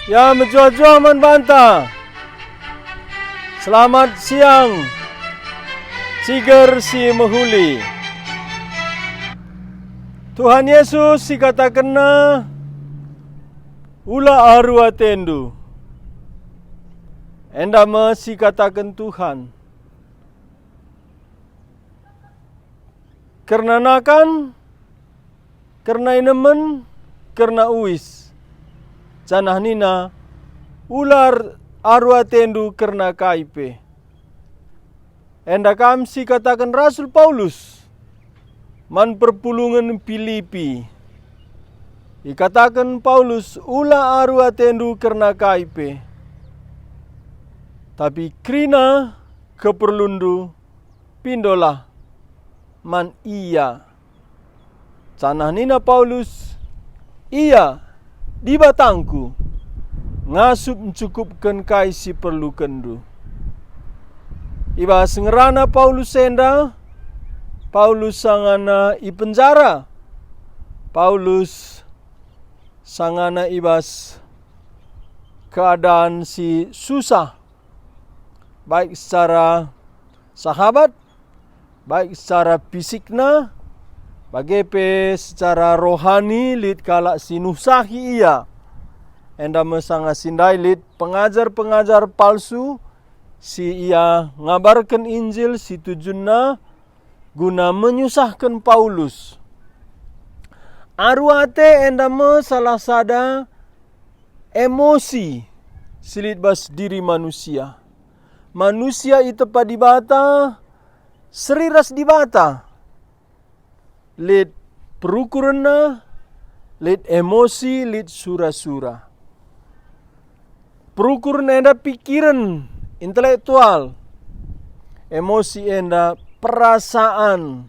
Ya menjua-jua membantah. Selamat siang, Ciger si Mehuli. Tuhan Yesus si katakanna ula arua tendu. Endama si katakan Tuhan. Karena nakan, karena inemen, karena uis. Canah nina ular arwa tendu karena kaipe. Enda kamsi katakan Rasul Paulus man perpulungan Filipi. Ikatakan Paulus ula arwa tendu karena kaipe. Tapi krina keperlundu pindolah man iya. Canah nina Paulus iya di batangku ngasup mencukupkan kai si perlu kendu. Iba sengerana Paulus senda, Paulus sangana i penjara. Paulus sangana ibas keadaan si susah. Baik secara sahabat, baik secara fisikna, bagepe secara rohani lid kalak sinusahi iya. Enda mesanga sindai lid pengajar-pengajar palsu si ia ngabarkan Injil si tujuanna guna menyusahkan Paulus. Arwate enda me salah sada emosi silit bas diri manusia. Manusia itu padibata seriras dibata. Lid perukuranna, lid emosi, lid sura-sura. Perukuran enda pikiran intelektual, emosi enda perasaan.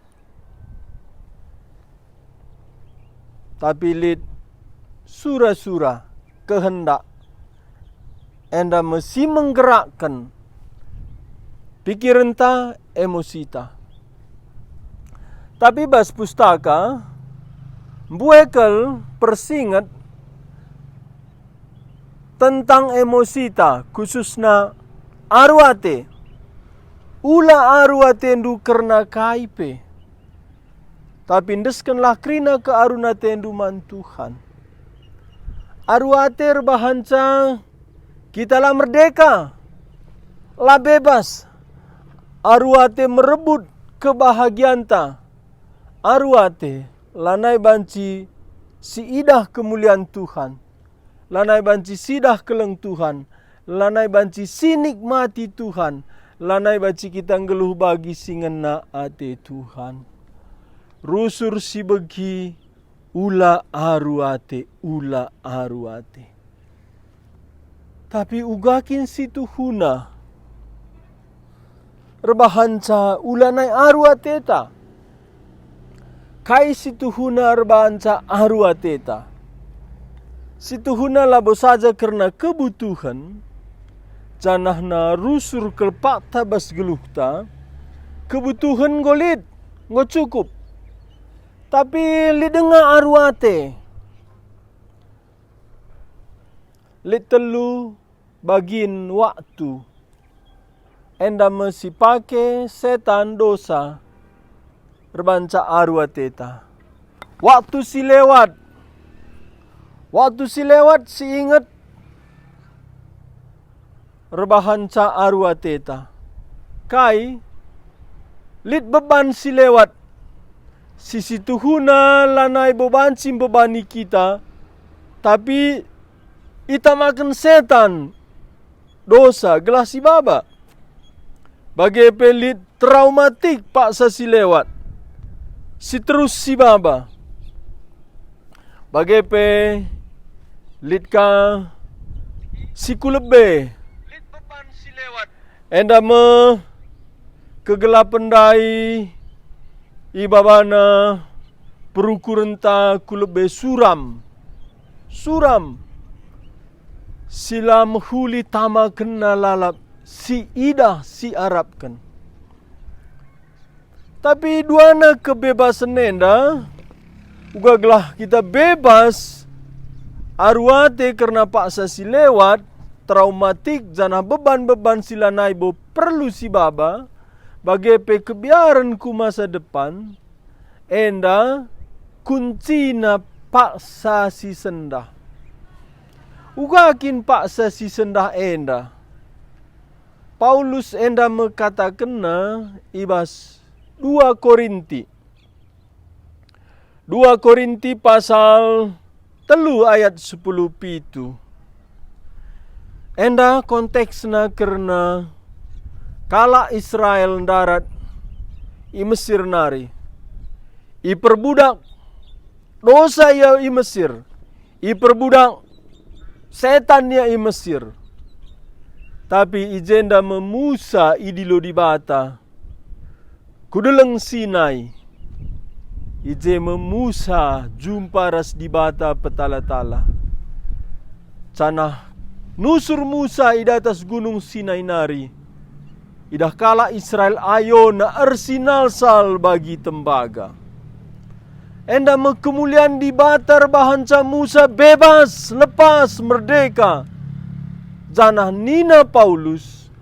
Tapi lid sura-sura kehendak enda mesti menggerakkan pikiran ta, emosi ta. Tapi bas pustaka buekel persingat tentang emosi ta, khususna arwate. Ula arwate ndu karena kaipe. Tapi ndeskanlah krina ke aruna tendu man Tuhan. Arwate rebahanca kita lah merdeka, lah bebas. Arwate merebut kebahagiaan ta. Arwate lanai banci si idah kemuliaan Tuhan. Lanai banci sidah keleng Tuhan. Lanai banci sinikmati Tuhan. Lanai banci kita ngeluh bagi singena ate Tuhan. Rusur si begi ula aruate, ula aruate. Tapi ugakin si Tuhuna. Rebahanca ula nai aruate ta. Kai si Tuhuna rebahanca aruate ta. Si Tuhuna labo saja karena kebutuhan, janahna rusur kelpak tabas geluhta, kebutuhan golit, ngo cukup. Tapi lidenga arwate, lid telu bagin waktu, enda mesi pake setan dosa, rebanca arwate ta. Waktu si lewat, si ingat rebahanca arwateta. Kai lid beban si lewat. Sisi Tuhuna lanai bebancim bebani kita. Tapi ita makan setan dosa gelas si baba. Bagai pelit traumatik paksa si lewat. Si terus si baba. Bagai pe litka si kulebe lit beban si lewat. Enda me kegelapan dai ibabana perukuran ta kulebe suram. Suram sila mehuli tama kena lalap si idah si Arabkan. Tapi duana kebebasan enda ugaglah kita bebas Arwate karena paksa si lewat, traumatik jana beban-beban sila naibo perlu si baba, bagepe kebiaranku masa depan, enda kuncina paksa si sendah. Ugakin paksa si sendah enda. Paulus enda mengatakanna ibas 2 Korinti. 2 Korinti pasal 3 ayat 10 pitu. Enda konteksna karena kala Israel darat i Mesir nari. I perbudak dosa ya i Mesir. I perbudak setan ya i Mesir. Tapi ijenda memusa idilo di bata. Kudeleng Sinai. Ije memusa jumpa ras di bata petala-tala. Canah nusur Musa ida atas gunung Sinai nari. Idah kala Israel ayo na arsinal sal bagi tembaga. Enda kemuliaan di batar bahanca Musa bebas, lepas, merdeka. Janah nina Paulus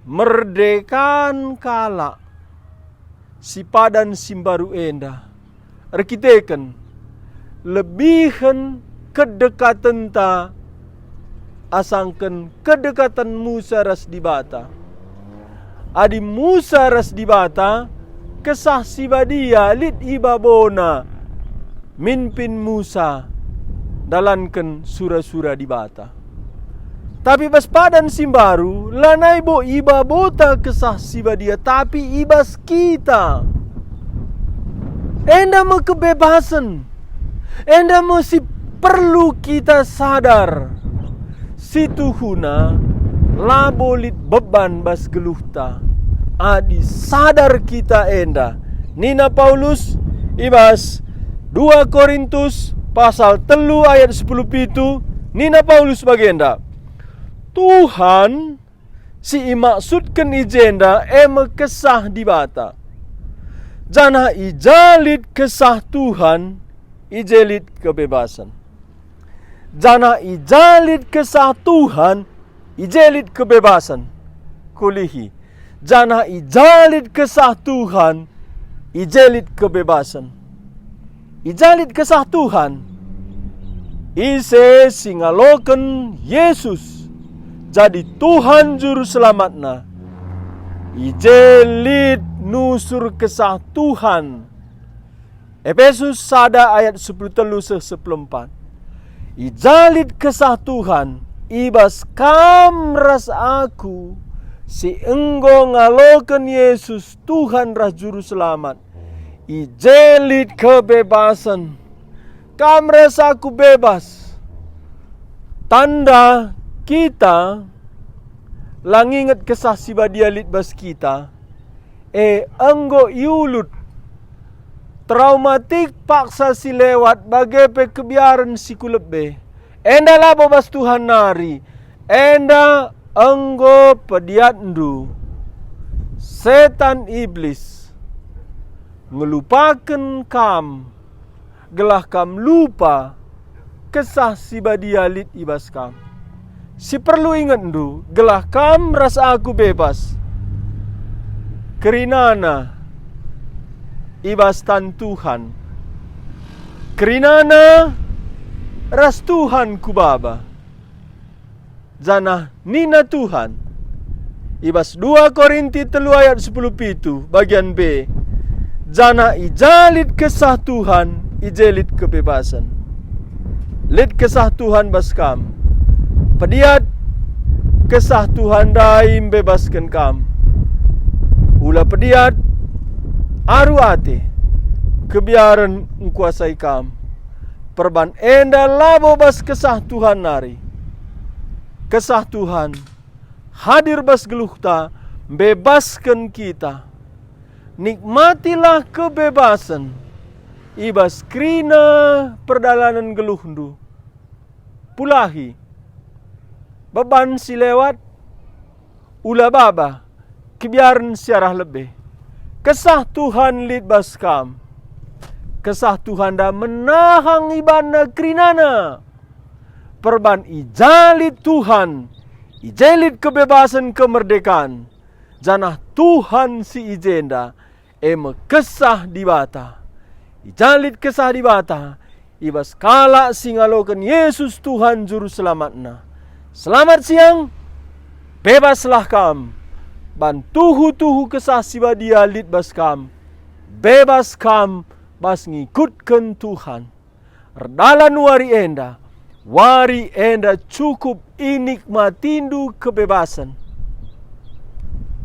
merdekan kala si padan simbaru enda arkiteken lebihan kedekatan ta asangken kedekatan Musa ras di bata. Adi Musa ras di bata kesah si badia lit ibabona minpin Musa dalanken sura-sura di bata. Tapi bas padan simbaru lanai bo iba bota kesah siba dia tapi ibas kita. Enda mo kebebasan. Enda mo si perlu kita sadar. Situhuna labolit beban bas geluhta. Adi sadar kita enda. Nina Paulus ibas 2 Korintus pasal 3 ayat 10 pitu. Nina Paulus bagenda. Tuhan si imaksudkan ijenda kesah di bata. Janah ijalit kesah Tuhan, ijalit kebebasan. Janah ijalit kesah Tuhan, ijalit kebebasan. Kulihi. Janah ijalit kesah Tuhan, ijalit kebebasan. Ijalit kesah Tuhan. Ise singaloken Yesus. Jadi Tuhan juru selamatna. Ijelit nusur kesah Tuhan. Efesus 1 ayat 10-14. Ijalit kesah Tuhan. Ibas kam ras aku. Si enggo ngaloken Yesus Tuhan ras juru selamat. Ijelit kebebasan. Kam ras aku bebas. Tanda kita langingat kesah si badialit bas kita enggo iulut traumatik paksa si lewat bagepe kebiaran si kulebe enda labo bas Tuhan nari enda enggo pediatndu setan iblis ngelupakan kam gelah kam lupa kesah si badialit ibas kam. Si perlu ingat ndu, gelah kam rasa aku bebas. Kerinana ibas tan Tuhan. Kerinana ras Tuhan ku baba. Janah nina Tuhan. Ibas 2 Korinti 3 ayat 10 pitu bagian B. Janah ijalit kesah Tuhan, ijalit kebebasan. Lit kesah Tuhan bas kam. Pediat kesah Tuhan daim bebaskan kam. Ula pediat aru ate kebiaran kuasai kam. Perban enda labo bas kesah Tuhan nari. Kesah Tuhan hadir bas geluhta bebaskan kita. Nikmatilah kebebasan. Ibas krina perdalanan geluhndu. Pulahi beban si lewat ula baba kebiaran siarah lebih. Kesah Tuhan lit baskam. Kesah Tuhan dah menahang ibana kerinana. perban ijalit Tuhan, ijalit kebebasan kemerdekaan, janah Tuhan si ijenda, kesah di bata. Ijalit kesah di bata, ibas kala singalokan Yesus Tuhan Juru Selamatna. Selamat siang, bebaslah kam, bantuhu-tuhu kesah siba dia lit bas kam, bebas kam bas ngikutkan Tuhan. Erdalan wari enda cukup inikmatindu kebebasan.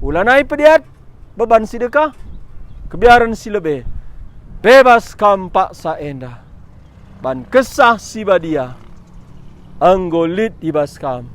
Ulanai pediat, beban sidekah, kebiaran si lebe, bebas kam paksa enda, ban kesah siba dia, anggolit ibas kam.